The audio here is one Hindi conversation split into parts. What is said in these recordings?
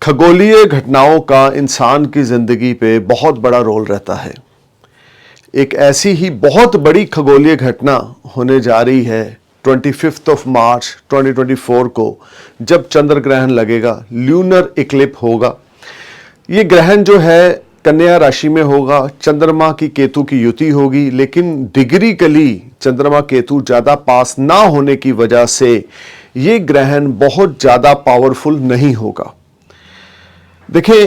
खगोलीय घटनाओं का इंसान की जिंदगी पे बहुत बड़ा रोल रहता है। एक ऐसी ही बहुत बड़ी खगोलीय घटना होने जा रही है 25 मार्च 2024 को, जब चंद्र ग्रहण लगेगा, ल्यूनर इक्लिप होगा। ये ग्रहण जो है कन्या राशि में होगा, चंद्रमा की केतु की युति होगी, लेकिन डिग्रीकली चंद्रमा केतु ज्यादा पास ना होने की वजह से ये ग्रहण बहुत ज्यादा पावरफुल नहीं होगा। देखिए,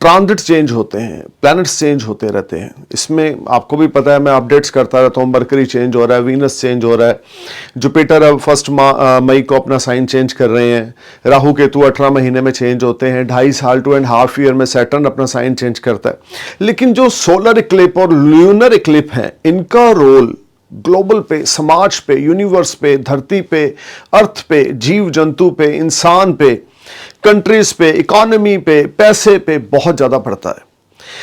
ट्रांजिट चेंज होते हैं, प्लैनेट्स चेंज होते रहते हैं। इसमें आपको भी पता है, मैं अपडेट्स करता रहता हूँ। मरकरी चेंज हो रहा है, वीनस चेंज हो रहा है, जुपिटर अब 1 मई को अपना साइन चेंज कर रहे हैं, राहु केतु 18 महीने में चेंज होते हैं, 2.5 साल 2.5 ईयर में सैटर्न अपना साइन चेंज करता है। लेकिन जो सोलर इक्लिप और ल्यूनर इक्लिप हैं, इनका रोल ग्लोबल पे, समाज पे, यूनिवर्स पे, धरती पे, अर्थ पे, जीव जंतु पे, इंसान पे, कंट्रीज पे, इकोनॉमी पे, पैसे पे बहुत ज्यादा पड़ता है।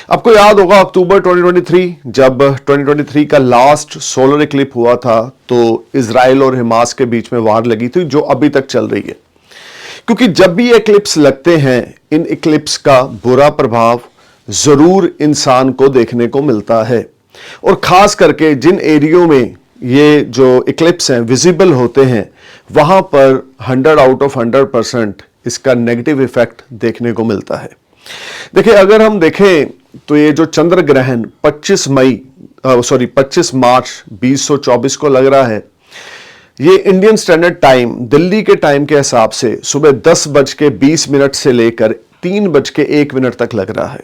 आपको याद होगा अक्टूबर 2023, जब 2023 का लास्ट सोलर इक्लिप हुआ था, तो इजराइल और हमास के बीच में वार लगी थी, जो अभी तक चल रही है। क्योंकि जब भी इक्लिप्स लगते हैं, इन इक्लिप्स का बुरा प्रभाव जरूर इंसान को देखने को मिलता है। और खास करके जिन एरियो में ये जो इक्लिप्स हैं विजिबल होते हैं, वहां पर 100 आउट ऑफ 100% इसका नेगेटिव इफेक्ट देखने को मिलता है। देखिए, अगर हम देखें तो ये जो चंद्र ग्रहण 25 मार्च 2024 को लग रहा है, ये इंडियन स्टैंडर्ड टाइम, दिल्ली के टाइम के हिसाब से सुबह 10:20 से लेकर 3:01 तक लग रहा है।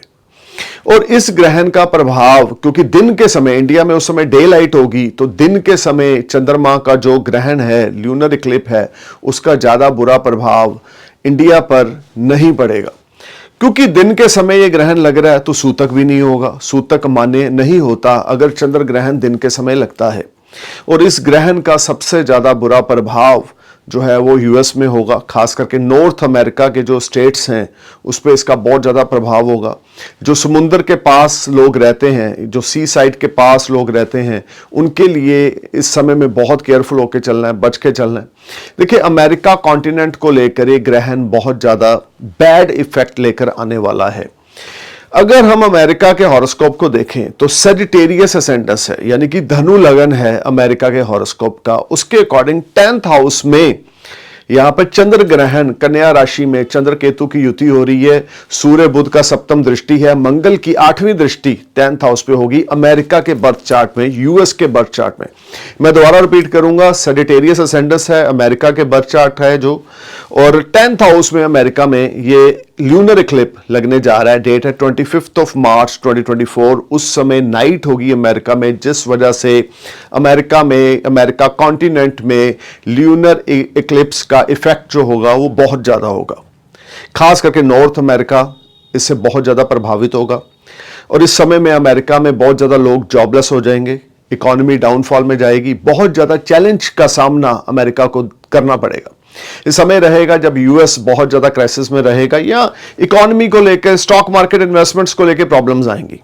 और इस ग्रहण का प्रभाव, क्योंकि दिन के समय, इंडिया में उस समय डे लाइट होगी, तो दिन के समय चंद्रमा का जो ग्रहण है, ल्यूनर इक्लिप है, उसका ज्यादा बुरा प्रभाव इंडिया पर नहीं पड़ेगा। क्योंकि दिन के समय ये ग्रहण लग रहा है, तो सूतक भी नहीं होगा। सूतक मान्य नहीं होता अगर चंद्र ग्रहण दिन के समय लगता है। और इस ग्रहण का सबसे ज्यादा बुरा प्रभाव जो है वो यूएस में होगा। खास करके नॉर्थ अमेरिका के जो स्टेट्स हैं, उस पर इसका बहुत ज़्यादा प्रभाव होगा। जो समुंदर के पास लोग रहते हैं, जो सी साइड के पास लोग रहते हैं, उनके लिए इस समय में बहुत केयरफुल होकर चलना है, बच के चलना है। देखिए, अमेरिका कॉन्टिनेंट को लेकर ये ग्रहण बहुत ज़्यादा बैड इफेक्ट लेकर आने वाला है। अगर हम अमेरिका के हॉरोस्कोप को देखें तो सेजिटेरियस असेंडेंस है, यानी कि धनु लगन है अमेरिका के हॉरोस्कोप का। उसके अकॉर्डिंग 10th हाउस में यहां पर चंद्र ग्रहण कन्या राशि में चंद्र केतु की युति हो रही है। सूर्य बुध का सप्तम दृष्टि है, मंगल की 8वीं दृष्टि 10th हाउस पे होगी अमेरिका के बर्थ चार्ट में, यूएस के बर्थ चार्ट में। मैं दोबारा रिपीट करूंगा, सेजिटेरियस असेंडेंस है, अमेरिका के बर्थ चार्ट है जो, और 10th हाउस में अमेरिका में ये ल्यूनर इक्लिप लगने जा रहा है। डेट है 25 मार्च 2024। उस समय नाइट होगी अमेरिका में, जिस वजह से अमेरिका कॉन्टिनेंट में ल्यूनर इक्लिप्स का इफेक्ट जो होगा वो बहुत ज्यादा होगा। खास करके नॉर्थ अमेरिका इससे बहुत ज्यादा प्रभावित होगा। और इस समय में अमेरिका में बहुत ज्यादा लोग जॉबलेस हो जाएंगे, इकोनॉमी डाउनफॉल में जाएगी, बहुत ज्यादा चैलेंज का सामना अमेरिका को करना पड़ेगा। इस समय रहेगा जब यूएस बहुत ज्यादा क्राइसिस में रहेगा, या इकोनॉमी को लेकर, स्टॉक मार्केट इन्वेस्टमेंट्स को लेकर प्रॉब्लम्स आएंगी।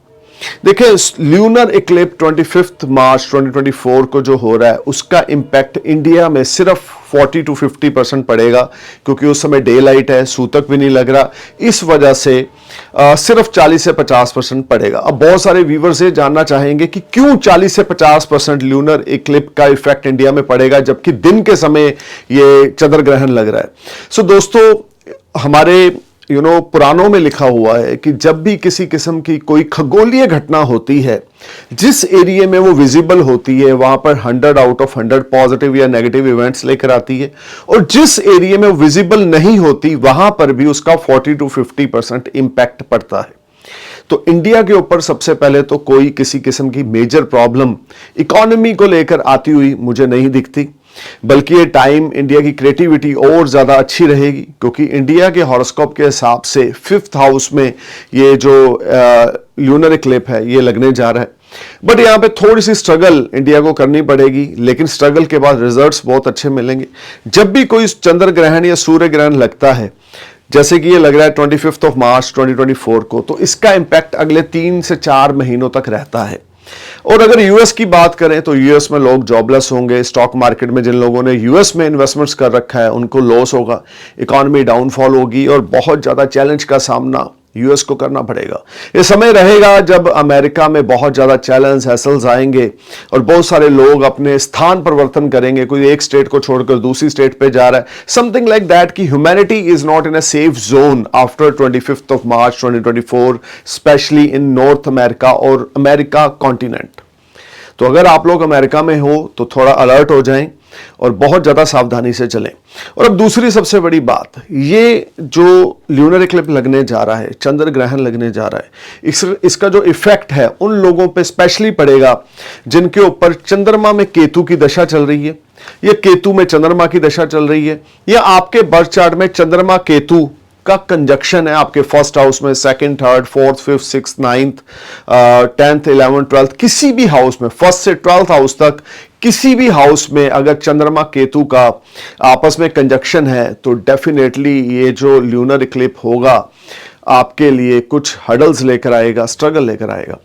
देखिए, ल्यूनर इक्लिप 25 मार्च 2024 को जो हो रहा है, उसका इंपैक्ट इंडिया में सिर्फ 40 to 50% पड़ेगा, क्योंकि उस समय डे लाइट है, सूतक भी नहीं लग रहा। इस वजह से सिर्फ 40 से 50% पड़ेगा। अब बहुत सारे व्यूवर्स ये जानना चाहेंगे कि क्यों 40 से 50% ल्यूनर इक्लिप का इफेक्ट इंडिया में पड़ेगा, जबकि दिन के समय ये चंद्र ग्रहण लग रहा है। सो दोस्तों, हमारे पुराणों में लिखा हुआ है कि जब भी किसी किस्म की कोई खगोलीय घटना होती है, जिस एरिया में वो विजिबल होती है, वहां पर 100 आउट ऑफ 100 पॉजिटिव या नेगेटिव इवेंट्स लेकर आती है। और जिस एरिया में विजिबल नहीं होती, वहां पर भी उसका 40 to 50% इंपैक्ट पड़ता है। तो इंडिया के ऊपर सबसे पहले तो कोई किसी किस्म की मेजर प्रॉब्लम इकोनॉमी को लेकर आती हुई मुझे नहीं दिखती, बल्कि ये टाइम इंडिया की क्रिएटिविटी और ज्यादा अच्छी रहेगी। क्योंकि इंडिया के हॉरोस्कोप के हिसाब से 5th हाउस में ये जो ल्यूनर इक्लिप है ये लगने जा रहा है। बट यहाँ पे थोड़ी सी स्ट्रगल इंडिया को करनी पड़ेगी, लेकिन स्ट्रगल के बाद रिजल्ट्स बहुत अच्छे मिलेंगे। जब भी कोई चंद्र ग्रहण या सूर्य ग्रहण लगता है, जैसे कि ये लग रहा है 25 मार्च 2024 को, तो इसका इंपैक्ट अगले 3 से 4 महीनों तक रहता है। और अगर यूएस की बात करें तो यूएस में लोग जॉबलेस होंगे, स्टॉक मार्केट में जिन लोगों ने यूएस में इन्वेस्टमेंट्स कर रखा है उनको लॉस होगा, इकोनॉमी डाउनफॉल होगी और बहुत ज्यादा चैलेंज का सामना यूएस को करना पड़ेगा। ये समय रहेगा जब अमेरिका में बहुत ज्यादा चैलेंज हैसल्स आएंगे और बहुत सारे लोग अपने स्थान परिवर्तन करेंगे, कोई एक स्टेट को छोड़कर दूसरी स्टेट पे जा रहा है, समथिंग लाइक दैट कि humanity is not in a safe zone after 25th of March 2024, specially in north America और अमेरिका कॉन्टिनेंट। तो अगर आप लोग अमेरिका में हो तो थोड़ा अलर्ट हो जाएं और बहुत ज्यादा सावधानी से चलें। और अब दूसरी सबसे बड़ी बात, ये जो ल्यूनर इक्लिप्स लगने जा रहा है, चंद्र ग्रहण लगने जा रहा है, इसका जो इफेक्ट है उन लोगों पे स्पेशली पड़ेगा जिनके ऊपर चंद्रमा में केतु की दशा चल रही है, या केतु में चंद्रमा की दशा चल रही है, या आपके बर्थ चार्ट में चंद्रमा केतु का कंजक्शन है आपके फर्स्ट हाउस में, second, third, fourth, fifth, six, 9th, 10th, 11th, 12th, किसी भी हाउस में, फर्स्ट से 12th हाउस तक किसी भी हाउस में अगर चंद्रमा केतु का आपस में कंजक्शन है तो डेफिनेटली ये जो ल्यूनर इक्लिप्स होगा आपके लिए कुछ हडल्स लेकर आएगा, स्ट्रगल लेकर आएगा।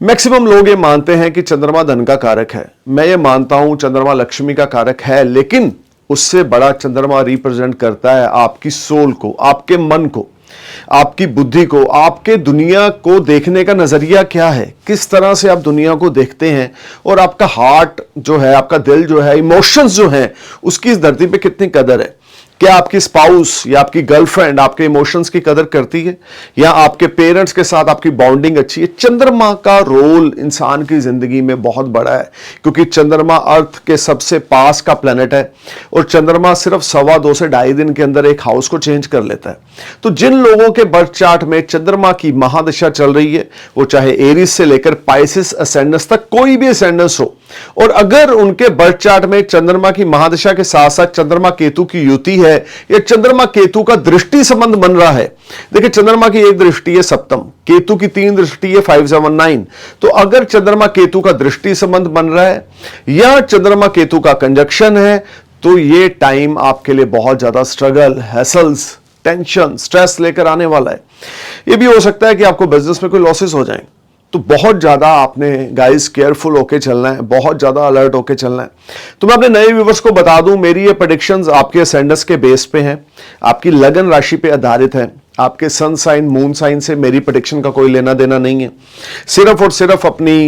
मैक्सिमम लोग ये मानते हैं कि चंद्रमा धन का कारक है, मैं ये मानता हूं चंद्रमा लक्ष्मी का कारक है, लेकिन उससे बड़ा चंद्रमा रिप्रेजेंट करता है आपकी सोल को, आपके मन को, आपकी बुद्धि को, आपके दुनिया को देखने का नजरिया क्या है, किस तरह से आप दुनिया को देखते हैं, और आपका हार्ट जो है, आपका दिल जो है, इमोशंस जो हैं, उसकी इस धरती पे कितनी कदर है। क्या आपकी स्पाउस या आपकी गर्लफ्रेंड आपके इमोशंस की कदर करती है, या आपके पेरेंट्स के साथ आपकी बॉन्डिंग अच्छी है। चंद्रमा का रोल इंसान की जिंदगी में बहुत बड़ा है, क्योंकि चंद्रमा अर्थ के सबसे पास का प्लेनेट है और चंद्रमा सिर्फ 2.25 से 2.5 दिन के अंदर एक हाउस को चेंज कर लेता है। तो जिन लोगों के बर्थ चार्ट में चंद्रमा की महादशा चल रही है, वो चाहे एरीज से लेकर पाइसिस असेंडेंस तक कोई भी असेंडेंस हो, और अगर उनके बर्थ चार्ट में चंद्रमा की महादशा के साथ साथ चंद्रमा केतु की युति है या चंद्रमा केतु का दृष्टि संबंध बन रहा है, देखिए चंद्रमा की एक दृष्टि है सप्तम, केतु की 3 दृष्टि है 5, 7, 9, तो अगर चंद्रमा केतु का दृष्टि संबंध बन रहा है या चंद्रमा केतु का कंजक्शन है तो ये टाइम आपके लिए बहुत ज्यादा स्ट्रगल, हैसल्स, टेंशन, स्ट्रेस लेकर आने वाला है। यह भी हो सकता है कि आपको बिजनेस में कोई लॉसेस हो जाएं, तो बहुत ज्यादा आपने गाइस केयरफुल होके चलना है, बहुत ज्यादा अलर्ट होके चलना है। तो मैं अपने नए व्यूवर्स को बता दूं, मेरी ये प्रेडिक्शंस आपके असेंडेंस के बेस पे हैं, आपकी लगन राशि पे आधारित है, आपके सन साइन, मून साइन से मेरी प्रेडिक्शन का कोई लेना देना नहीं है। सिर्फ और सिर्फ अपनी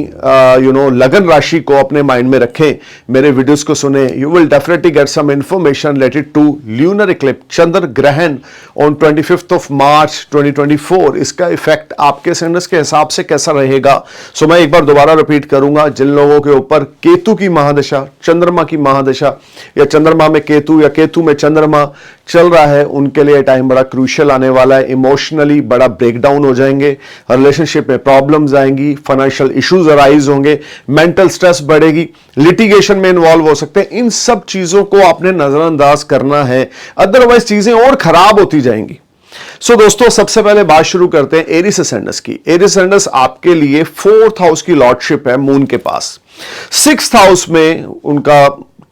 लगन राशि को अपने माइंड में रखें, मेरे वीडियोस को सुने, you will definitely get some information related to lunar eclipse, चंद्र ग्रहण ऑन 25th of March 2024। इसका इफेक्ट आपके असेंडेंस के हिसाब से कैसा रहेगा। सो मैं एक बार दोबारा रिपीट करूंगा, जिन लोगों के ऊपर केतु की महादशा, चंद्रमा की महादशा या चंद्रमा में केतु या केतु में चंद्रमा चल रहा है, उनके लिए टाइम बड़ा क्रूशियल आने वाला है। इमोशनली बड़ा ब्रेकडाउन हो जाएंगे, रिलेशनशिप में प्रॉब्लम्स आएंगी, फाइनेंशियल इश्यूज अराइज होंगे, मेंटल स्ट्रेस बढ़ेगी, लिटिगेशन में इन्वॉल्व हो सकते हैं। इन सब चीजों को आपने नजरअंदाज करना है, अदरवाइज चीजें और खराब होती जाएंगी। सो दोस्तों, सबसे पहले बात शुरू करते हैं एरीज असेंडेंस की। एरीज असेंडेंस आपके लिए 4th हाउस की लॉर्डशिप है मून के पास, 6th हाउस में उनका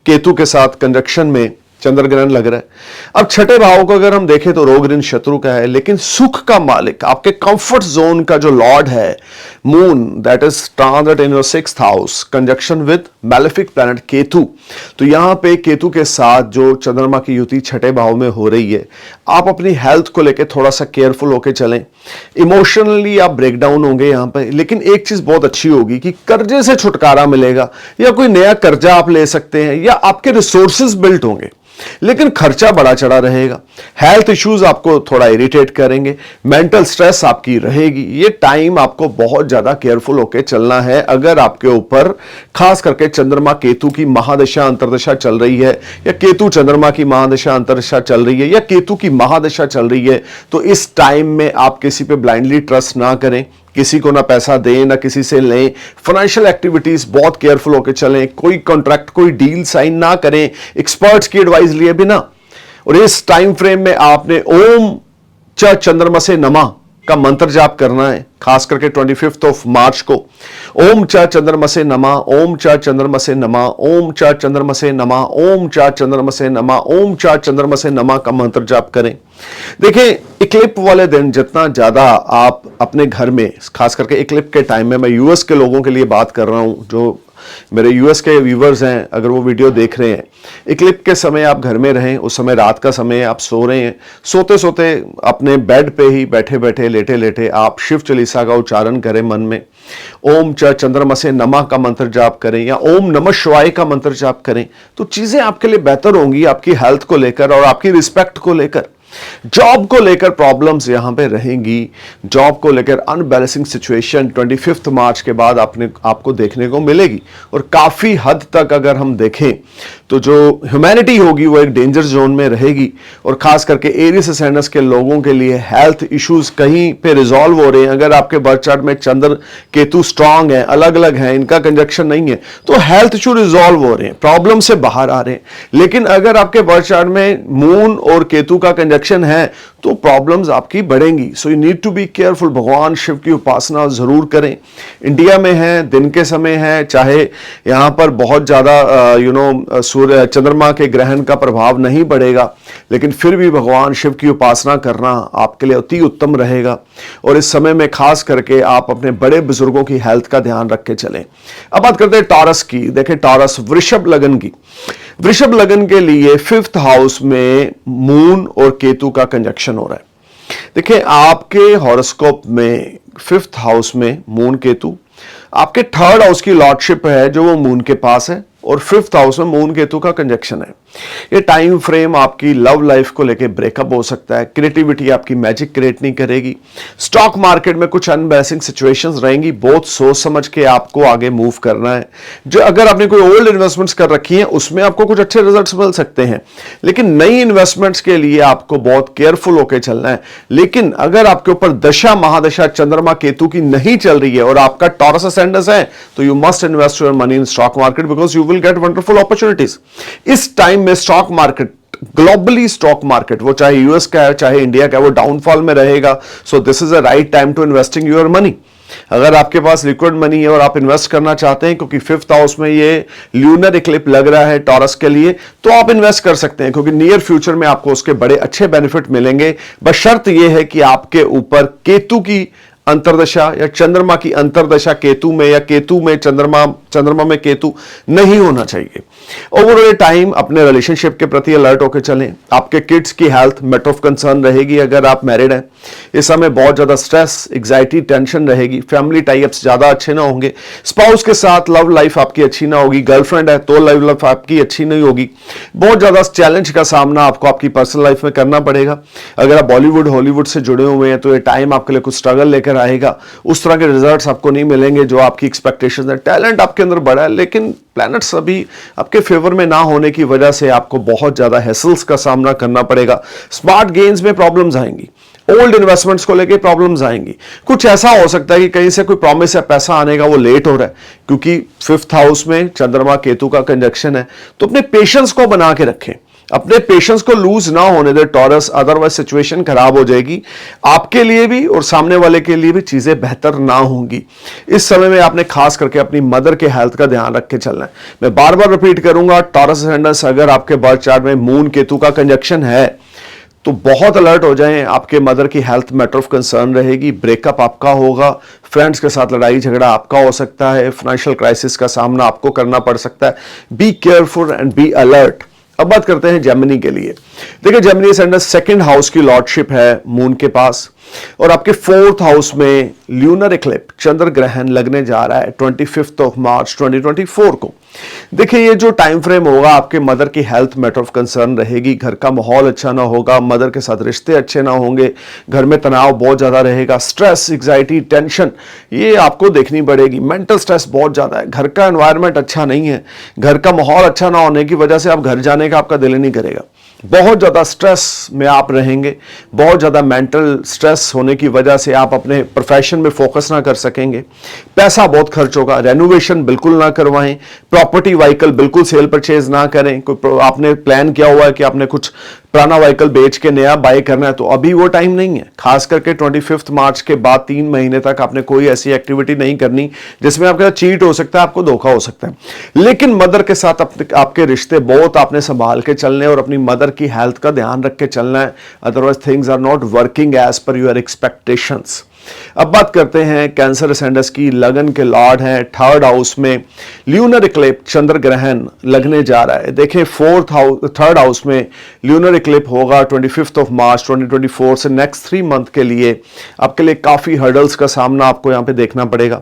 केतु के साथ कंजक्शन में चंद्र ग्रहण लग रहा है। अब छठे भाव को अगर हम देखें तो रोग ऋण शत्रु का है, लेकिन सुख का मालिक, आपके कंफर्ट जोन का जो लॉर्ड है moon, that is transit in your 6th house, conjunction with malefic planet Ketu. तो यहां पे केतु के साथ जो चंद्रमा की युति छठे भाव में हो रही है, आप अपनी हेल्थ को लेकर थोड़ा सा केयरफुल होकर चलें। इमोशनली आप ब्रेकडाउन होंगे यहां पे, लेकिन एक चीज बहुत अच्छी होगी कि कर्जे से छुटकारा मिलेगा, या कोई नया कर्जा आप ले सकते हैं, या आपके रिसोर्सेज बिल्ट होंगे, लेकिन खर्चा बड़ा चढ़ा रहेगा। हेल्थ इश्यूज आपको थोड़ा इरिटेट करेंगे, मेंटल स्ट्रेस आपकी रहेगी। ये टाइम आपको बहुत ज्यादा केयरफुल होकर चलना है। अगर आपके ऊपर खास करके चंद्रमा केतु की महादशा अंतरदशा चल रही है, या केतु चंद्रमा की महादशा अंतरदशा चल रही है, या केतु की महादशा चल रही है, तो इस टाइम में आप किसी पे ब्लाइंडली ट्रस्ट ना करें, किसी को ना पैसा दें ना किसी से लें। फाइनेंशियल एक्टिविटीज बहुत केयरफुल होकर चलें, कोई कॉन्ट्रैक्ट, कोई डील साइन ना करें एक्सपर्ट्स की एडवाइस लिए बिना। और इस टाइम फ्रेम में आपने ओम च चंद्रमा से नमा का मंत्र जाप करना है, खास करके 25 मार्च को। ओम च चंद्रमसे नमः, ओम च चंद्रमसे नमः, ओम च चंद्रमसे नमः, ओम च चंद्रमसे नमः, ओम च चंद्रमसे नमः का मंत्र जाप करें। देखिए, इक्लिप वाले दिन जितना ज्यादा आप अपने घर में, खास करके इक्लिप के टाइम में, मैं यूएस के लोगों के लिए बात कर रहा हूं, जो मेरे यूएस के व्यूवर्स हैं, अगर वो वीडियो देख रहे हैं, इक्लिप के समय आप घर में रहें, उस समय रात का समय आप सो रहे हैं, सोते सोते अपने बेड पे ही बैठे बैठे, लेटे लेटे आप शिव चालीसा का उच्चारण करें मन में। ओम च चंद्रमसे नमः का मंत्र जाप करें या ओम नमः शिवाय का मंत्र जाप करें, तो चीजें आपके लिए बेहतर होंगी, आपकी हेल्थ को लेकर और आपकी रिस्पेक्ट को लेकर। जॉब को लेकर प्रॉब्लम्स यहां पे रहेंगी, जॉब को लेकर अनबैलेंसिंग सिचुएशन 25 मार्च के बाद आपको देखने को मिलेगी। और काफी हद तक अगर हम देखें तो जो ह्यूमैनिटी होगी वो एक डेंजर जोन में रहेगी। और खास करके एरियस असेंडेंस के लोगों के लिए हेल्थ इश्यूज कहीं पे रिजॉल्व हो रहे हैं। अगर आपके बर्थ चार्ट में चंद्र केतु स्ट्रांग है, अलग अलग है, इनका कंजक्शन नहीं है, तो हेल्थ इशू रिजॉल्व हो रहे हैं, प्रॉब्लम से बाहर आ रहे हैं। लेकिन अगर आपके बर्थ चार्ट में मून और केतु का कंजक्शन है तो प्रॉब्लम्स आपकी बढ़ेंगी। So you need to be careful. भगवान शिव की उपासना जरूर करें। इंडिया में है, दिन के समय है, चाहे यहां पर बहुत ज्यादा सूर्य चंद्रमा के ग्रहण का प्रभाव नहीं बढ़ेगा, लेकिन फिर भी भगवान शिव की उपासना करना आपके लिए अति उत्तम रहेगा। और इस समय में खास करके आप अपने बड़े बुजुर्गों की हेल्थ का ध्यान रख के चलें। अब बात करते हैं टॉरस की। देखिए, टॉरस वृषभ लगन की। वृषभ लगन के लिए 5th हाउस में मून और केतु का कंजक्शन हो रहा है। देखिए, आपके हॉरोस्कोप में 5th हाउस में मून केतु, आपके 3rd हाउस की लॉर्डशिप है जो वो मून के पास है, और 5th हाउस में मून केतु का कंजक्शन है। ये टाइम फ्रेम आपकी लव लाइफ को लेके ब्रेकअप हो सकता है। क्रिएटिविटी आपकी मैजिक क्रिएट नहीं करेगी। स्टॉक मार्केट में कुछ अनबैलेंसिंग सिचुएशंस रहेंगी। बहुत सोच समझ के आपको आगे मूव करना है। जो अगर आपने कोई ओल्ड इन्वेस्टमेंट्स कर रखी हैं उसमें आपको कुछ अच्छे रिजल्ट्स मिल सकते हैं, लेकिन नई इन्वेस्टमेंट्स के लिए आपको बहुत केयरफुल होकर चलना है। लेकिन अगर आपके ऊपर दशा महादशा चंद्रमा केतु की नहीं चल रही है और आपका टॉरस असेंडेंस है, तो you must invest your money in stock market because you will get wonderful opportunities. इस टाइम में stock market, globally stock market, वो चाहे यूएस का है चाहे इंडिया का है, वो डाउनफॉल में रहेगा। So this is a right time to investing your money. अगर आपके पास लिक्विड मनी है और आप इन्वेस्ट करना चाहते हैं, क्योंकि 5th हाउस में ये ल्यूनर इक्लिप लग रहा है टॉरस के लिए, तो आप इन्वेस्ट कर सकते हैं, क्योंकि नियर फ्यूचर में आपको उसके बड़े अच्छे बेनिफिट मिलेंगे। बस शर्त यह है कि आपके ऊपर केतु की अंतरदशा या चंद्रमा की अंतरदशा केतु में या केतु में चंद्रमा में केतु नहीं होना चाहिए। ओवरऑल टाइम अपने रिलेशनशिप के प्रति अलर्ट होकर चलें। आपके किड्स की हेल्थ मैटर ऑफ कंसर्न रहेगी। अगर आप मैरिड हैं, इस समय बहुत ज्यादा स्ट्रेस, एग्जाइटी, टेंशन रहेगी। फैमिली टाइप्स ज्यादा अच्छे ना होंगे। स्पाउस के साथ लव लाइफ आपकी अच्छी ना होगी। गर्लफ्रेंड है तो लव लाइफ आपकी अच्छी नहीं होगी। बहुत ज्यादा चैलेंज का सामना आपको आपकी पर्सनल लाइफ में करना पड़ेगा। अगर आप बॉलीवुड हॉलीवुड से जुड़े हुए हैं तो ये टाइम आपके लिए कुछ स्ट्रगल लेकर आएगा। उस तरह के रिजल्ट्स आपको नहीं मिलेंगे जो आपकी एक्सपेक्टेशंस है। टैलेंट आपके अंदर बड़ा है, लेकिन प्लैनेट्स अभी आपके फेवर में ना होने की वजह से आपको बहुत ज्यादा हैसल्स का सामना करना पड़ेगा। स्मार्ट गेन्स में प्रॉब्लम्स आएंगी। ओल्ड इन्वेस्टमेंट्स को लेके प्रॉब्लम्स आएंगी। कुछ ऐसा हो सकता है कि कहीं से कोई प्रॉमिस या पैसा आने का वो लेट हो रहा है, क्योंकि 5th हाउस में चंद्रमा केतु का कंजक्शन है। तो अपने पेशेंस को बना के रखें, अपने पेशेंस को लूज ना होने दे टॉरस, अदरवाइज सिचुएशन खराब हो जाएगी। आपके लिए भी और सामने वाले के लिए भी चीजें बेहतर ना होंगी। इस समय में आपने खास करके अपनी मदर के हेल्थ का ध्यान रख के चलना है। मैं बार बार रिपीट करूंगा, टॉरस असेंडेंस अगर आपके बर्थ चार्ट में मून केतु का कंजक्शन है तो बहुत अलर्ट हो जाएं। आपके मदर की हेल्थ मैटर ऑफ कंसर्न रहेगी। ब्रेकअप आपका होगा। फ्रेंड्स के साथ लड़ाई झगड़ा आपका हो सकता है। फाइनेंशियल क्राइसिस का सामना आपको करना पड़ सकता है। B careful and be alert. अब बात करते हैं जेमिनी के लिए। देखिए, जेमिनी असेंडेंस 2nd हाउस की लॉर्डशिप है मून के पास, और आपके 4th हाउस में ल्यूनर इक्लिप चंद्र ग्रहण लगने जा रहा है 25 मार्च 2024 को। देखिए, ये जो टाइम फ्रेम होगा आपके मदर की हेल्थ मैटर ऑफ कंसर्न रहेगी। घर का माहौल अच्छा ना होगा, मदर के साथ रिश्ते अच्छे ना होंगे, घर में तनाव बहुत ज्यादा रहेगा। स्ट्रेस, एग्जाइटी, टेंशन ये आपको देखनी पड़ेगी। मेंटल स्ट्रेस बहुत ज्यादा है। घर का एनवायरनमेंट अच्छा नहीं है। घर का माहौल अच्छा ना होने की वजह से आप घर जाने का आपका दिल ही नहीं करेगा। बहुत ज्यादा स्ट्रेस में आप रहेंगे। बहुत ज्यादा मेंटल स्ट्रेस होने की वजह से आप अपने प्रोफेशन में फोकस ना कर सकेंगे। पैसा बहुत खर्च होगा। रेनोवेशन बिल्कुल ना करवाएं। प्रॉपर्टी व्हीकल बिल्कुल सेल परचेज ना करें। कोई आपने प्लान किया हुआ है कि आपने कुछ पुराना व्हीकल बेच के नया बाय करना है तो अभी वो टाइम नहीं है। खास करके 25 मार्च के बाद 3 महीने तक आपने कोई ऐसी एक्टिविटी नहीं करनी जिसमें आपके साथ चीट हो सकता है, आपको धोखा हो सकता है। लेकिन मदर के साथ आपके रिश्ते बहुत आपने संभाल के चलने और अपनी मदर की हेल्थ का ध्यान रख के चलना है, otherwise things are not working as per your expectations. अब बात करते हैं कैंसर असेंडेंस की। लगन के लॉर्ड हैं, 3rd हाउस में ल्यूनर इक्लिप चंद्र ग्रहण लगने जा रहा है। देखें 3rd हाउस में ल्यूनर इक्लिप होगा 25 मार्च 2024 से नेक्स्ट 3 मंथ के लिए आपके लिए काफी हर्डल्स का सामना आपको यहां पे देखना पड़ेगा।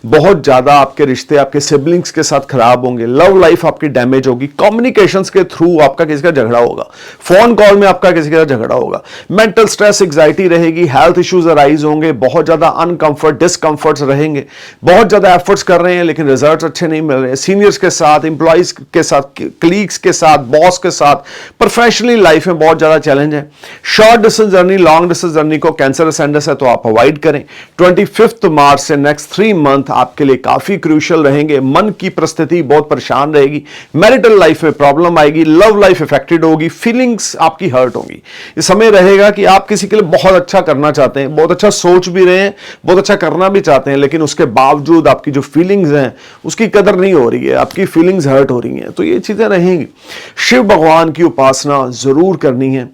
बहुत ज्यादा आपके रिश्ते आपके सिबलिंग्स के साथ खराब होंगे, लव लाइफ आपकी डैमेज होगी, कम्युनिकेशंस के थ्रू आपका किसी का झगड़ा होगा, फोन कॉल में आपका किसी का झगड़ा होगा, मेंटल स्ट्रेस एंजाइटी रहेगी, हेल्थ इश्यूज अराइज होंगे, बहुत ज्यादा अनकंफर्ट डिस्कंफर्ट्स रहेंगे, बहुत ज्यादा एफर्ट्स कर रहे हैं लेकिन रिजल्ट्स अच्छे नहीं मिल रहे, सीनियर्स के साथ, एम्प्लॉइज के साथ, कलीग्स के साथ, बॉस के साथ, प्रोफेशनली लाइफ में बहुत ज्यादा चैलेंज है। Short distance journey, long distance journey को कैंसर असेंडेंस है तो आप अवॉइड करें। 25 मार्च से नेक्स्ट 3 मंथ आपके लिए काफी क्रूशियल रहेंगे। मन की परिस्थिति बहुत परेशान रहेगी, मैरिटल लाइफ में प्रॉब्लम आएगी, लव लाइफ इफेक्टेड होगी, फीलिंग्स आपकी हर्ट होगी। ये समय रहेगा कि आप किसी के लिए बहुत अच्छा करना चाहते हैं, बहुत अच्छा सोच भी रहे हैं, बहुत अच्छा करना भी चाहते हैं, लेकिन उसके बावजूद आपकी जो फीलिंग्स हैं उसकी कदर नहीं हो रही है, आपकी फीलिंग्स हर्ट हो रही हैं, तो ये चीजें रहेंगी। शिव भगवान की उपासना जरूर करनी है।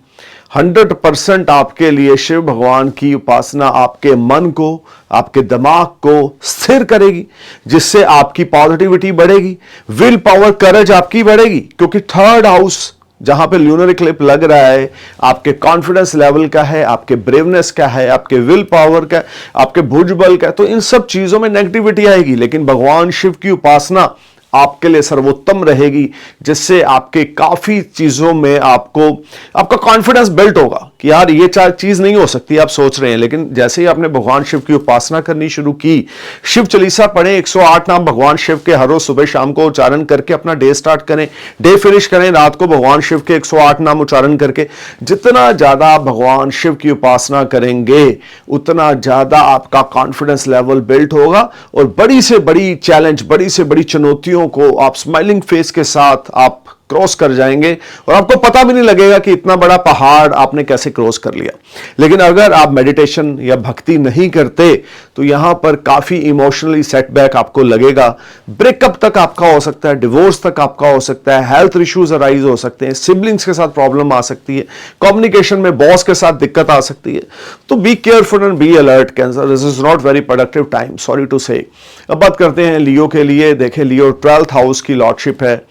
100% आपके लिए शिव भगवान की उपासना आपके मन को, आपके दिमाग को स्थिर करेगी, जिससे आपकी पॉजिटिविटी बढ़ेगी, विल पावर, करेज आपकी बढ़ेगी। क्योंकि 3rd हाउस जहां पे ल्यूनर इक्लिप लग रहा है आपके कॉन्फिडेंस लेवल का है, आपके ब्रेवनेस का है, आपके विल पावर का, आपके भुजबल का, तो इन सब चीजों में नेगेटिविटी आएगी। लेकिन भगवान शिव की उपासना आपके लिए सर्वोत्तम रहेगी, जिससे आपके काफी चीजों में आपका कॉन्फिडेंस बिल्ट होगा कि यार ये चीज नहीं हो सकती, आप सोच रहे हैं। लेकिन जैसे ही आपने भगवान शिव की उपासना करनी शुरू की, शिव चालीसा पढ़ें, 108 नाम भगवान शिव के हर रोज सुबह शाम को उच्चारण करके अपना डे स्टार्ट करें, डे फिनिश करें रात को भगवान शिव के 108 नाम उच्चारण करके। जितना ज्यादा आप भगवान शिव की उपासना करेंगे उतना ज्यादा आपका कॉन्फिडेंस लेवल बिल्ट होगा और बड़ी से बड़ी चैलेंज, बड़ी से बड़ी चुनौतियों को आप स्माइलिंग फेस के साथ आप क्रॉस कर जाएंगे और आपको पता भी नहीं लगेगा कि इतना बड़ा पहाड़ आपने कैसे क्रॉस कर लिया। लेकिन अगर आप मेडिटेशन या भक्ति नहीं करते तो यहां पर काफी इमोशनली सेटबैक आपको लगेगा, ब्रेकअप तक आपका हो सकता है, डिवोर्स तक आपका हो सकता है, हेल्थ इश्यूज अराइज हो सकते हैं, सिबलिंग्स के साथ प्रॉब्लम आ सकती है, कम्युनिकेशन में बॉस के साथ दिक्कत आ सकती है। तो be careful and be alert Cancer, this is not very productive time, sorry to say. अब बात करते हैं लियो के लिए। देखें लियो 12th हाउस की लॉर्डशिप है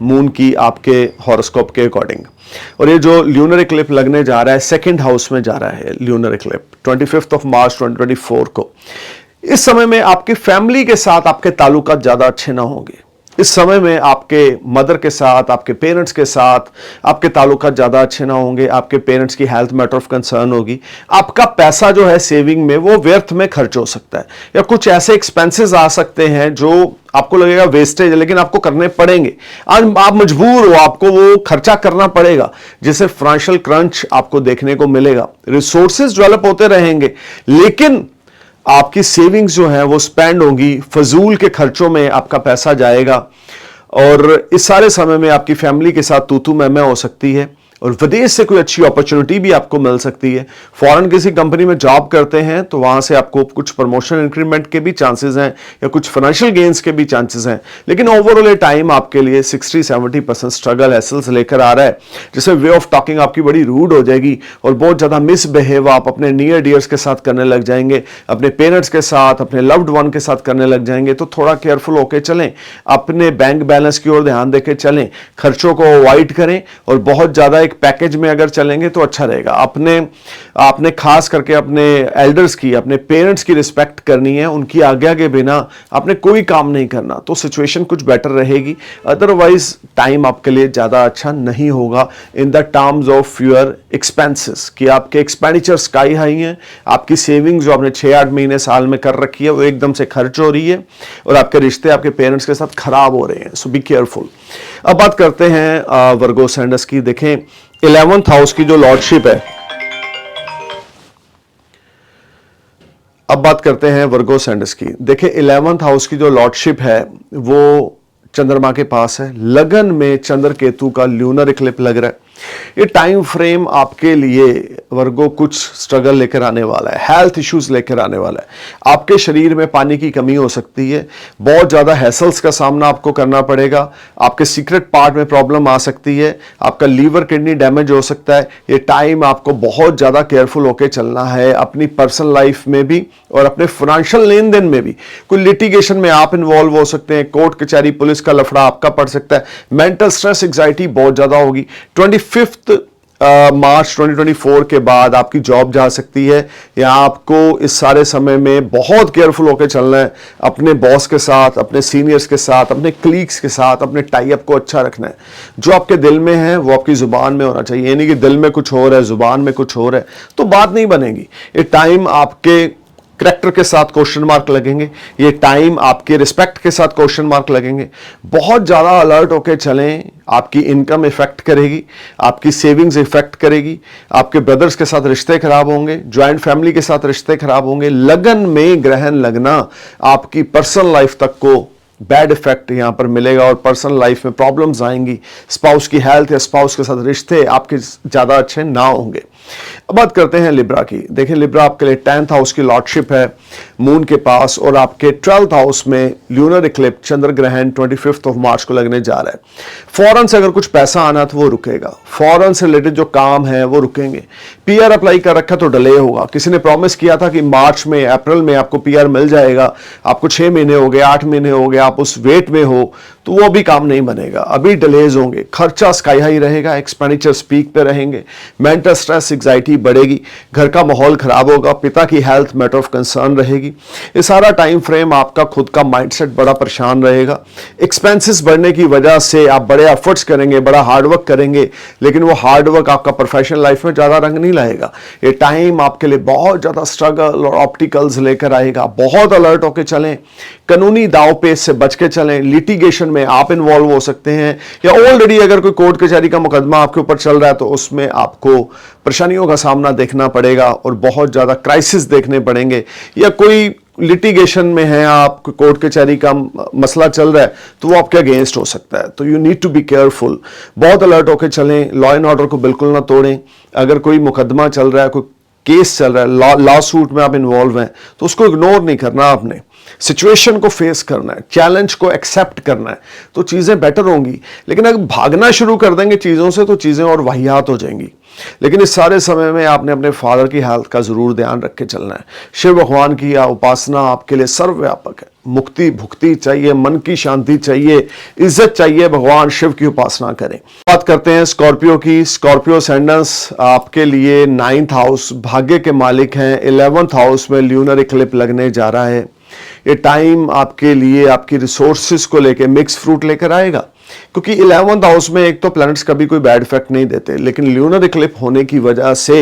मून की आपके हॉरोस्कोप के अकॉर्डिंग, और ये जो ल्यूनर इक्लिप लगने जा रहा है 2nd हाउस में जा रहा है ल्यूनर इक्लिप 25 मार्च 2024 को। इस समय में आपकी फैमिली के साथ आपके ताल्लुकात ज्यादा अच्छे ना होंगे। इस समय में आपके मदर के साथ, आपके पेरेंट्स के साथ आपके ताल्लुकात ज़्यादा अच्छे ना होंगे, आपके पेरेंट्स की हेल्थ मैटर ऑफ कंसर्न होगी, आपका पैसा जो है सेविंग में वो व्यर्थ में खर्च हो सकता है, या कुछ ऐसे एक्सपेंसेस आ सकते हैं जो आपको लगेगा वेस्टेज है लेकिन आपको करने पड़ेंगे, आज आप मजबूर हो, आपको वो खर्चा करना पड़ेगा, जिससे फाइनेंशियल क्रंच आपको देखने को मिलेगा। रिसोर्सेज डेवलप होते रहेंगे लेकिन आपकी सेविंग्स जो है वो स्पेंड होंगी, फजूल के खर्चों में आपका पैसा जाएगा, और इस सारे समय में आपकी फैमिली के साथ तू मैं हो सकती है, और विदेश से कोई अच्छी अपॉर्चुनिटी भी आपको मिल सकती है। फॉरेन किसी कंपनी में जॉब करते हैं तो वहां से आपको कुछ प्रमोशन इंक्रीमेंट के भी चांसेस हैं या कुछ फाइनेंशियल गेन्स के भी चांसेस हैं। लेकिन ओवरऑल ये टाइम आपके लिए 60-70% स्ट्रगल हैसल्स लेकर आ रहा है, जिससे वे ऑफ टॉकिंग आपकी बड़ी रूड हो जाएगी और बहुत ज्यादा मिसबिहेव आप अपने नियर डियर्स के साथ करने लग जाएंगे, अपने पेरेंट्स के साथ, अपने लव्ड वन के साथ करने लग जाएंगे। तो थोड़ा केयरफुल होकर चलें, अपने बैंक बैलेंस की ओर ध्यान देकर चलें, खर्चों को अवॉइड करें, और बहुत ज्यादा एक पैकेज में अगर चलेंगे तो अच्छा रहेगा। आपने खास करके अपने एल्डर्स की, अपने पेरेंट्स की रिस्पेक्ट करनी है, उनकी आज्ञा के बिना आपने कोई काम नहीं करना, तो सिचुएशन कुछ बेटर रहेगी। अदरवाइज टाइम आपके लिए ज्यादा अच्छा नहीं होगा इन the terms of your expenses, कि आपके एक्सपेंडिचर स्काई हाई हैं, आपकी सेविंग्स जो आपने 6-8 महीने साल में कर रखी है वो एकदम से खर्च हो रही है, और आपके रिश्ते आपके पेरेंट्स के साथ खराब हो रहे हैं। सो बी केयरफुल। अब बात करते हैं वर्गो असेंडेंस की। देखें 11th हाउस की जो लॉर्डशिप है, अब बात करते हैं वर्गो असेंडेंस की। देखिए 11th हाउस की जो लॉर्डशिप है वो चंद्रमा के पास है, लगन में चंद्र केतु का ल्यूनर इक्लिप लग रहा है। ये टाइम फ्रेम आपके लिए वर्गो कुछ स्ट्रगल लेकर आने वाला है, हेल्थ इश्यूज लेकर आने वाला है। आपके शरीर में पानी की कमी हो सकती है, बहुत ज़्यादा हैसल्स का सामना आपको करना पड़ेगा, आपके सीक्रेट पार्ट में प्रॉब्लम आ सकती है, आपका लीवर किडनी डैमेज हो सकता है। ये टाइम आपको बहुत ज़्यादा केयरफुल होकर चलना है अपनी पर्सनल लाइफ में भी और अपने फाइनेंशियल लेन देन में भी। कोई लिटिगेशन में आप इन्वॉल्व हो सकते हैं, कोर्ट कचहरी पुलिस का लफड़ा आपका पड़ सकता है, मेंटल स्ट्रेस एग्जाइटी बहुत ज़्यादा होगी। 25 मार्च 2024 के बाद आपकी जॉब जा सकती है, या आपको इस सारे समय में बहुत केयरफुल होकर चलना है अपने बॉस के साथ, अपने सीनियर्स के साथ, अपने कलीग्स के साथ, अपने टाई अप को अच्छा रखना है। जो आपके दिल में है वो आपकी जुबान में होना चाहिए, यानी कि दिल में कुछ हो रहा है जुबान में कुछ हो रहा है तो बात नहीं बनेगी। ये टाइम आपके करैक्टर के साथ क्वेश्चन मार्क लगेंगे, ये टाइम आपके रिस्पेक्ट के साथ क्वेश्चन मार्क लगेंगे। बहुत ज़्यादा अलर्ट होकर चलें, आपकी इनकम इफेक्ट करेगी, आपकी सेविंग्स इफेक्ट करेगी, आपके ब्रदर्स के साथ रिश्ते खराब होंगे, ज्वाइंट फैमिली के साथ रिश्ते खराब होंगे। लगन में ग्रहण लगना आपकी पर्सनल लाइफ तक को बैड इफेक्ट यहां पर मिलेगा और पर्सनल लाइफ में प्रॉब्लम्स आएंगी। स्पाउस की हेल्थ या स्पाउस के साथ रिश्ते आपके ज़्यादा अच्छे ना होंगे। अब बात करते हैं लिब्रा की। देखिए लिब्रा आपके लिए 10th हाउस की लॉर्डशिप है मून के पास, और आपके 12th हाउस में ल्यूनर इक्लिप्स चंद्र ग्रहण 25 मार्च को लगने जा रहा है। फौरन से अगर कुछ पैसा आना तो वो रुकेगा, फौरन से रिलेटेड जो काम है वो रुकेंगे। पीआर अप्लाई कर रखा तो डिले होगा। किसी ने प्रॉमिस किया था कि मार्च में अप्रैल में आपको पीआर मिल जाएगा, आपको 6 महीने हो गए, 8 महीने हो गए, आप उस वेट में हो, तो वो अभी काम नहीं बनेगा, अभी डिलेज होंगे। खर्चा स्काई हाई रहेगा, एक्सपेंडिचर पीक पे रहेंगे, मेंटल स्ट्रेस एग्जाइटी बढ़ेगी, घर का माहौल खराब होगा, पिता की हेल्थ मैटर ऑफ कंसर्न रहेगी। ये सारा टाइम फ्रेम आपका खुद का माइंडसेट बड़ा परेशान रहेगा। एक्सपेंसेस बढ़ने की वजह से आप बड़े एफर्ट्स करेंगे, बड़ा हार्डवर्क करेंगे, लेकिन वो हार्डवर्क आपका प्रोफेशनल लाइफ में ज़्यादा रंग नहीं लाएगा। ये टाइम आपके लिए बहुत ज़्यादा स्ट्रगल और ऑप्टिकल्स लेकर आएगा। बहुत अलर्ट होकर चलें, कानूनी दाव पेच से बच के चलें। लिटिगेशन में आप इन्वॉल्व हो सकते हैं, या ऑलरेडी अगर कोई कोर्ट कचहरी का मुकदमा आपके ऊपर चल रहा है तो उसमें आपको परेशानियों का सामना देखना पड़ेगा और बहुत ज़्यादा क्राइसिस देखने पड़ेंगे। या कोई लिटिगेशन में है, आप कोर्ट कचहरी का मसला चल रहा है तो वो आपके अगेंस्ट हो सकता है, तो you need to be careful. बहुत अलर्ट होकर चलें, लॉ एंड ऑर्डर को बिल्कुल ना तोड़ें। अगर कोई मुकदमा चल रहा है, कोई केस चल रहा है, लॉ सूट में आप इन्वॉल्व हैं, तो उसको इग्नोर नहीं करना, आपने सिचुएशन को फेस करना है, चैलेंज को एक्सेप्ट करना है, तो चीज़ें बेटर होंगी। लेकिन अगर भागना शुरू कर देंगे चीज़ों से तो चीज़ें और वाहियात हो जाएंगी। लेकिन इस सारे समय में आपने अपने फादर की हेल्थ का जरूर ध्यान रख के चलना है। शिव भगवान की उपासना आपके लिए सर्वव्यापक है। मुक्ति भुक्ति चाहिए, मन की शांति चाहिए, इज्जत चाहिए, भगवान शिव की उपासना करें। बात करते हैं स्कॉर्पियो की। स्कॉर्पियो असेंडेंस आपके लिए 9th हाउस भाग्य के मालिक हैं। 11th हाउस में ल्यूनर इक्लिप लगने जा रहा है। ये टाइम आपके लिए आपकी रिसोर्सेज को लेके मिक्स फ्रूट लेकर आएगा, क्योंकि 11th हाउस में एक तो प्लैनेट्स कभी कोई बैड इफेक्ट नहीं देते, लेकिन ल्यूनर इक्लिप होने की वजह से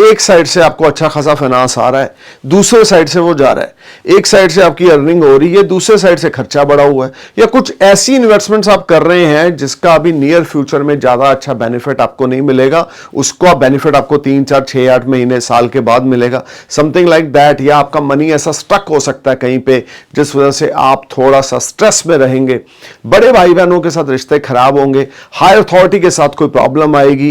एक साइड से आपको अच्छा खासा फाइनेंस आ रहा है, दूसरे साइड से वो जा रहा है। एक साइड से आपकी अर्निंग हो रही है, दूसरे साइड से खर्चा बढ़ा हुआ है, या कुछ ऐसी इन्वेस्टमेंट्स आप कर रहे हैं जिसका अभी नियर फ्यूचर में ज्यादा अच्छा बेनिफिट आपको नहीं मिलेगा, उसका बेनिफिट आपको 3, 4, 6, 8 महीने साल के बाद मिलेगा, समथिंग लाइक दैट। या आपका मनी ऐसा स्टक हो सकता है कहीं पे, जिस वजह से आप थोड़ा सा स्ट्रेस में रहेंगे। बड़े भाई बहनों के साथ रिश्ते खराब होंगे, हाई अथॉरिटी के साथ कोई प्रॉब्लम आएगी।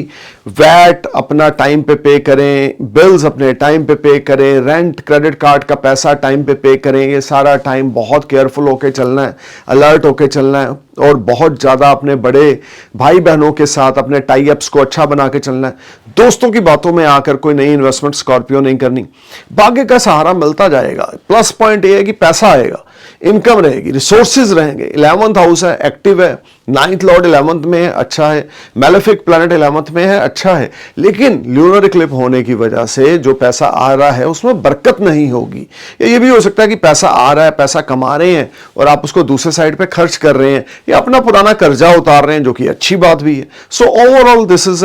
वैट अपना टाइम पे करें, बिल्स अपने टाइम पे करें, रेंट क्रेडिट कार्ड का पैसा टाइम पे करें। ये सारा टाइम बहुत केयरफुल होकर चलना है, अलर्ट होकर चलना है, और बहुत ज्यादा अपने बड़े भाई बहनों के साथ अपने टाई अप्स को अच्छा बना के चलना है। दोस्तों की बातों में आकर कोई नई इन्वेस्टमेंट स्कॉर्पियो नहीं करनी। भाग्य का सहारा मिलता जाएगा। प्लस पॉइंट ये है कि पैसा आएगा, इनकम रहेगी, रिसोर्सेज रहेंगे। 11th हाउस है, एक्टिव है, 9th लॉर्ड 11th में है, अच्छा है, मैलेफिक प्लैनेट 11th में है, अच्छा है। लेकिन ल्यूनर इक्लिप होने की वजह से जो पैसा आ रहा है उसमें बरकत नहीं होगी। ये भी हो सकता है कि पैसा आ रहा है, पैसा कमा रहे हैं और आप उसको दूसरे साइड पे खर्च कर रहे हैं, या अपना पुराना कर्जा उतार रहे हैं, जो कि अच्छी बात भी है। So overall this is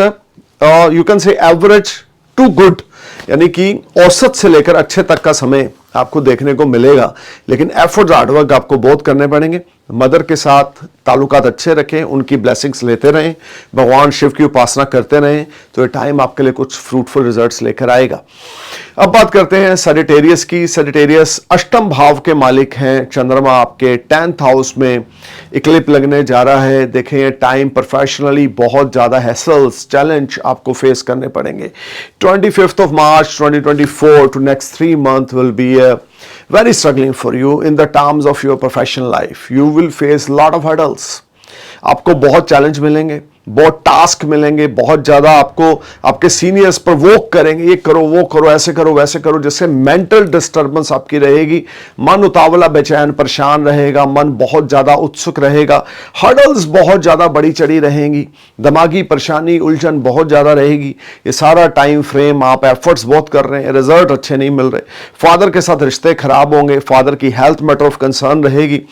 you can say average to good, यानी कि औसत से लेकर अच्छे तक का समय आपको देखने को मिलेगा। लेकिन एफर्ट्स हार्डवर्क आपको बहुत करने पड़ेंगे। मदर के साथ ताल्लुकात अच्छे रखें, उनकी ब्लेसिंग्स लेते रहें, भगवान शिव की उपासना करते रहें, तो ये टाइम आपके लिए कुछ फ्रूटफुल रिजल्ट्स लेकर आएगा। अब बात करते हैं सजिटेरियस की। सजिटेरियस अष्टम भाव के मालिक हैं। चंद्रमा आपके 10th हाउस में इक्लिप लगने जा रहा है। देखें ये टाइम प्रोफेशनली बहुत ज़्यादा हैसल्स, चैलेंज आपको फेस करने पड़ेंगे। 25th of March 2024 to next 3 months will be a very struggling for you in the terms of your professional life. You will face lot of hurdles. आपको बहुत चैलेंज मिलेंगे, बहुत टास्क मिलेंगे, बहुत ज़्यादा आपको आपके सीनियर्स प्रोवोक करेंगे, ये करो वो करो ऐसे करो वैसे करो, जिससे मेंटल डिस्टर्बेंस आपकी रहेगी। मन उतावला बेचैन परेशान रहेगा, मन बहुत ज़्यादा उत्सुक रहेगा, हर्डल्स बहुत ज़्यादा बड़ी चढ़ी रहेंगी, दिमागी परेशानी उलझन बहुत ज़्यादा रहेगी। ये सारा टाइम फ्रेम आप एफर्ट्स बहुत कर रहे हैं, रिजल्ट अच्छे नहीं मिल रहे, फादर के साथ रिश्ते खराब होंगे, फादर की हेल्थ मैटर ऑफ कंसर्न रहेगी।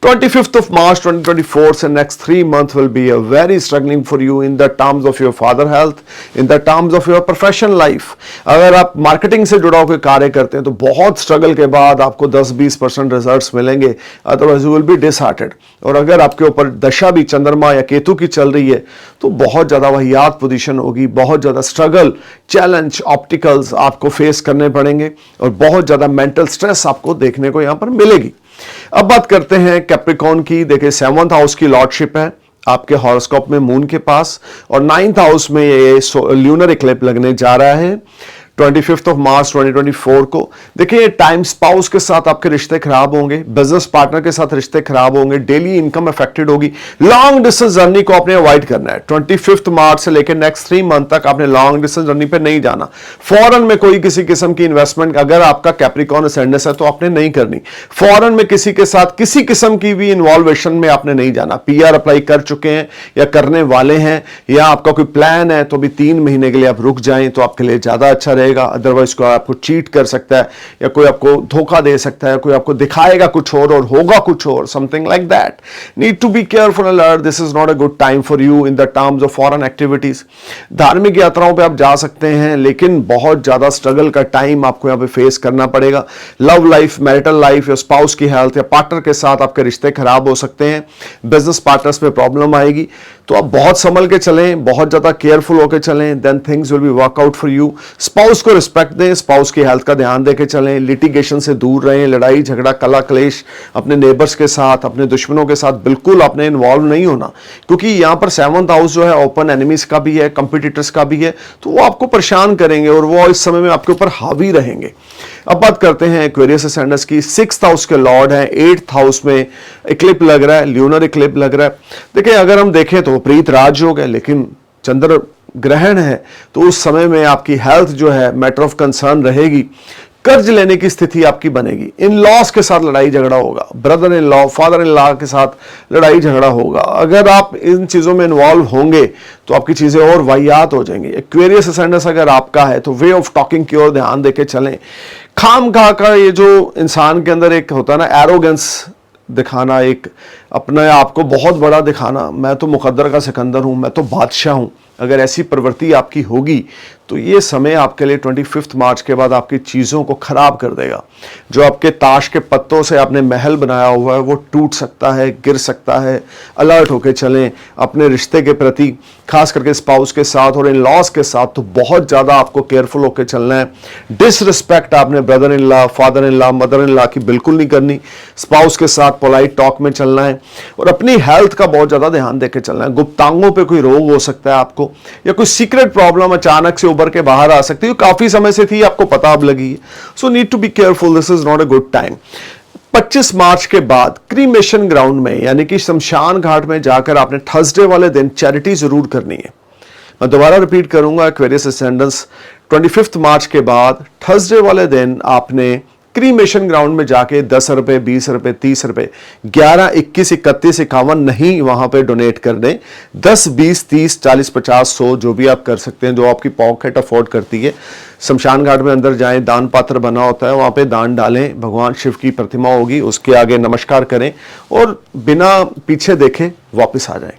25th of March 2024 से next 3 months will be a very struggling for you in the terms of your father health, in the terms of your professional life. अगर आप मार्केटिंग से जुड़ा हुआ कार्य करते हैं तो बहुत स्ट्रगल के बाद आपको 10-20% रिजल्ट्स मिलेंगे, otherwise you will be disheartened. और अगर आपके ऊपर दशा भी चंद्रमा या केतु की चल रही है तो बहुत ज़्यादा वाहियात पोजीशन होगी, बहुत ज़्यादा स्ट्रगल, चैलेंज, ऑब्स्टिकल्स आपको फेस करने पड़ेंगे और बहुत ज़्यादा मेंटल स्ट्रेस आपको देखने को यहाँ पर मिलेगी। अब बात करते हैं कैप्रिकॉर्न की। देखिए 7th हाउस की लॉर्डशिप है आपके हॉरोस्कोप में मून के पास, और 9th हाउस में ये ल्यूनर इक्लिप लगने जा रहा है 25th of March 2024 को। देखिए टाइम स्पाउस के साथ आपके रिश्ते खराब होंगे, बिजनेस पार्टनर के साथ रिश्ते खराब होंगे, डेली इनकम अफेक्टेड होगी। लॉन्ग डिस्टेंस जर्नी को आपने अवॉइड करना है। 25th मार्च से लेकर नेक्स्ट 3 मंथ तक आपने लॉन्ग डिस्टेंस जर्नी पे नहीं जाना। फॉरेन में कोई किसी किस्म की इन्वेस्टमेंट अगर आपका कैप्रिकॉर्न असेंडेंस है तो आपने नहीं करनी। फॉरेन में किसी के साथ किसी किस्म की भी इन्वॉल्वेशन में आपने नहीं जाना। PR अप्लाई कर चुके हैं या करने वाले हैं या आपका कोई प्लान है तो भी 3 महीने के लिए आप रुक जाएं तो आपके लिए ज्यादा अच्छा रहेगा। अदरवाइज कोई आपको चीट कर सकता है या कोई आपको धोखा दे सकता है, कोई आपको दिखाएगा कुछ और होगा कुछ और, something like that. Need to be careful alert, this is not a good time for you in the terms of foreign activities. धार्मिक यात्राओं पे आप जा सकते हैं लेकिन बहुत ज्यादा स्ट्रगल का टाइम आपको यहाँ पे फेस करना पड़ेगा। लव लाइफ, मैरिटल लाइफ या स्पाउस की हेल्थ या पार्टनर के साथ आपके रिश्ते खराब हो सकते हैं, बिजनेस पार्टनर्स में प्रॉब्लम आएगी, तो आप बहुत संभल के चलें, बहुत ज्यादा केयरफुल होकर चलें, then things will be work out for you. Spouse को रिस्पेक्ट दें, स्पाउस की हेल्थ का ध्यान देके चलें, लिटिगेशन से दूर रहें, लड़ाई झगड़ा कला क्लेश अपने नेबर्स के साथ, अपने दुश्मनों के साथ बिल्कुल आपने इन्वॉल्व नहीं होना, क्योंकि यहाँ पर 7th हाउस जो है ओपन एनिमीज का भी है, कंपिटिटर्स का भी है, तो वो आपको परेशान करेंगे और वो इस समय में आपके ऊपर हावी रहेंगे। अब बात करते हैं एक्वेरियस असेंडेंस की। 6th हाउस के लॉर्ड हैं, 8th हाउस में इक्लिप लग रहा है, ल्यूनर इक्लिप लग रहा है। देखिए अगर हम देखें तो प्रीत राजयोग है लेकिन चंद्र ग्रहण है, तो उस समय में आपकी हेल्थ जो है मैटर ऑफ कंसर्न रहेगी, कर्ज लेने की स्थिति आपकी बनेगी, इन लॉस के साथ लड़ाई झगड़ा होगा, brother in law father in law के साथ लड़ाई झगड़ा होगा। अगर आप इन चीज़ों में इन्वॉल्व होंगे तो आपकी चीज़ें और वाहियात हो जाएंगी। एक्वेरियस असेंडेंस अगर आपका है तो वे ऑफ टॉकिंग की ओर ध्यान देके चलें। खाम खा का ये जो इंसान के अंदर एक होता है ना एरोगेंस दिखाना, एक अपने आप को बहुत बड़ा दिखाना, मैं तो मुकद्दर का सिकंदर हूँ, मैं तो बादशाह हूँ, अगर ऐसी प्रवृत्ति आपकी होगी तो ये समय आपके लिए 25 मार्च के बाद आपकी चीज़ों को खराब कर देगा। जो आपके ताश के पत्तों से आपने महल बनाया हुआ है वो टूट सकता है, गिर सकता है। अलर्ट होकर चलें अपने रिश्ते के प्रति, खास करके स्पाउस के साथ और इन लॉस के साथ तो बहुत ज़्यादा आपको केयरफुल होकर चलना है। डिसरिस्पेक्ट आपने brother in law, father in law, mother in law की बिल्कुल नहीं करनी। स्पाउस के साथ पोलाइट टॉक में चलना है और अपनी हेल्थ का बहुत ज़्यादा ध्यान देकर चलना है। गुप्तांगों पर कोई रोग हो सकता है आपको, या कोई सीक्रेट प्रॉब्लम अचानक से उभर के बाहर आ सकती है, काफी समय से थी, आपको पता अब लगी है। So need to be careful, this is not a good time. 25 मार्च के बाद क्रीमेशन ग्राउंड में यानी कि शमशान घाट में जाकर आपने थर्सडे वाले दिन चैरिटी जरूर करनी है। मैं दोबारा रिपीट करूंगा, एक्वेरियस असेंडेंस 25 मार्च के बाद थर्सडे वाले दिन आपने क्रीमेशन ग्राउंड में जाके 10 रुपए, 20 रुपए, 30 रुपए, 11, 21, 31, 51 नहीं वहां पे डोनेट कर दें। 10, 20, 30, 40, 50, 100 जो भी आप कर सकते हैं, जो आपकी पॉकेट अफोर्ड करती है। शमशान घाट में अंदर जाएं, दान पात्र बना होता है, वहां पे दान डालें, भगवान शिव की प्रतिमा होगी उसके आगे नमस्कार करें और बिना पीछे देखे वापस आ जाएं।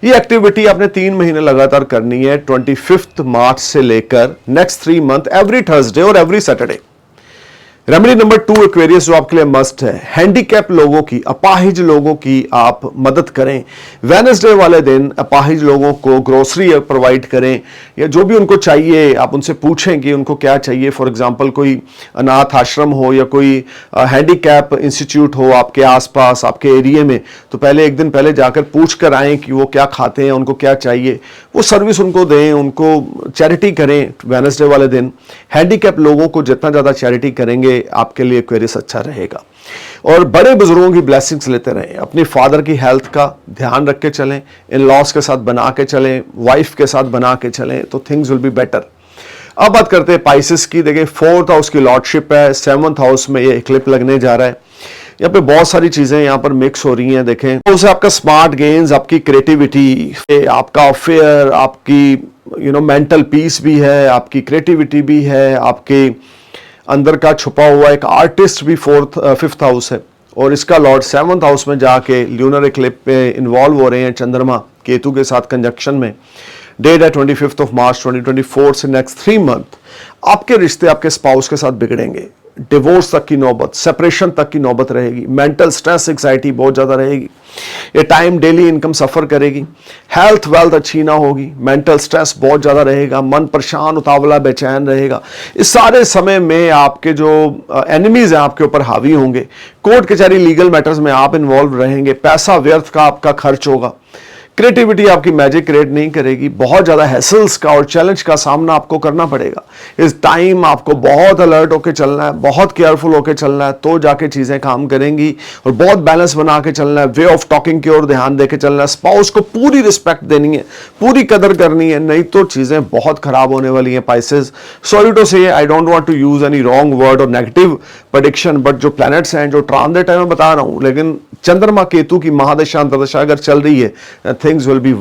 ये एक्टिविटी आपने 3 महीने लगातार करनी है, 25 मार्च से लेकर नेक्स्ट 3 मंथ, एवरी थर्सडे और every Saturday. Remedy number 2 Aquarius जो आपके लिए मस्ट है, हैंडीकैप लोगों की, अपाहिज लोगों की आप मदद करें। वेडनेसडे वाले दिन अपाहिज लोगों को ग्रोसरी प्रोवाइड करें या जो भी उनको चाहिए आप उनसे पूछें कि उनको क्या चाहिए। फॉर एग्जांपल कोई अनाथ आश्रम हो या कोई हैंडीकैप इंस्टीट्यूट हो आपके आसपास आपके एरिया में, तो पहले एक दिन पहले जाकर पूछ कर आएँ कि वो क्या खाते हैं, उनको क्या चाहिए, वो सर्विस उनको दें, उनको चैरिटी करें। वेडनेसडे वाले दिन हैंडीकैप लोगों को जितना ज़्यादा चैरिटी करेंगे आपके लिए एक्वेरियस अच्छा रहेगा। और बड़े बुजुर्गों की ब्लेसिंग्स लेते रहें, अपनी फादर की हेल्थ का ध्यान रख के चलें, इन लॉस के साथ बना के चलें, वाइफ के साथ बना के चलें, तो थिंग्स विल बी बेटर। अब बात करते हैं पाइसेस की। देखिए 4th हाउस की लॉर्डशिप है, 7th हाउस में ये इक्लिप लगने जा रहा है। यहाँ पे बहुत सारी चीजें यहाँ पर मिक्स हो रही हैं। देखें तो उसे आपका स्मार्ट गेन्स, आपकी क्रिएटिविटी, आपका अफेयर, आपकी मेंटल पीस भी है, आपकी क्रिएटिविटी भी है, आपके अंदर का छुपा हुआ एक आर्टिस्ट भी 5th हाउस है। और इसका लॉर्ड 7th हाउस में जाके ल्यूनर इक्लिप पे इन्वॉल्व हो रहे हैं चंद्रमा केतु के साथ कंजक्शन में। डेट है 25 मार्च 2024 से नेक्स्ट 3 मंथ आपके रिश्ते आपके स्पाउस के साथ बिगड़ेंगे, डिवोर्स तक की नौबत, सेपरेशन तक की नौबत रहेगी, मेंटल स्ट्रेस एंग्जाइटी बहुत ज़्यादा रहेगी, ये टाइम डेली इनकम सफ़र करेगी, हेल्थ वेल्थ अच्छी ना होगी, मेंटल स्ट्रेस बहुत ज़्यादा रहेगा, मन परेशान उतावला बेचैन रहेगा। इस सारे समय में आपके जो एनिमीज़ हैं आपके ऊपर हावी होंगे, कोर्ट कचहरी लीगल मैटर्स में आप इन्वॉल्व रहेंगे, पैसा व्यर्थ का आपका खर्च होगा, क्रिएटिविटी आपकी मैजिक क्रिएट नहीं करेगी, बहुत ज़्यादा हैसल्स का और चैलेंज का सामना आपको करना पड़ेगा। इस टाइम आपको बहुत अलर्ट होकर चलना है, बहुत केयरफुल होकर चलना है, तो जाके चीज़ें काम करेंगी। और बहुत बैलेंस बना के चलना है, वे ऑफ टॉकिंग की ओर ध्यान दे के चलना है, स्पाउस को पूरी रिस्पेक्ट देनी है, पूरी कदर करनी है, नहीं तो चीज़ें बहुत खराब होने वाली हैं Pisces. Sorry to say I don't want to use any wrong word और नेगेटिव प्रेडिक्शन, बट जो प्लैनेट्स हैं जो ट्रांजिट है मैं बता रहा हूँ, लेकिन चंद्रमा केतु की महादशा अंतर्दशा अगर चल रही है, things will be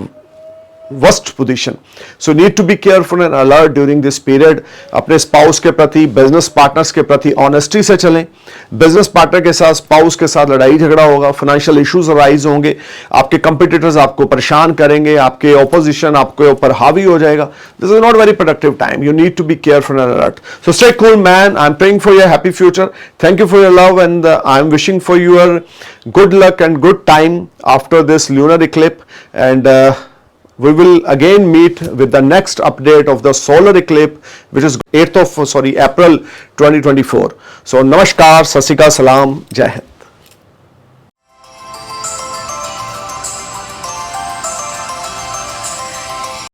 worst position, so need to be careful and alert during this period। अपने स्पाउस के प्रति, बिजनेस पार्टनर्स के प्रति ऑनेस्टी से चलें। बिजनेस पार्टनर के साथ, स्पाउस के साथ लड़ाई झगड़ा होगा, फाइनेंशियल इश्यूज अराइज होंगे, आपके कंपटीटर्स आपको परेशान करेंगे, आपके ऑपोजिशन आपके ऊपर हावी हो जाएगा। This is not very productive time, you need to be careful and alert. So stay cool man, I am praying for your happy future, thank you for your love and I am wishing for your good luck and good time after this lunar eclipse, and we will again meet with the next update of the solar eclipse, which is April 2024. So namaskar, sat sri akal, salam, jai hind.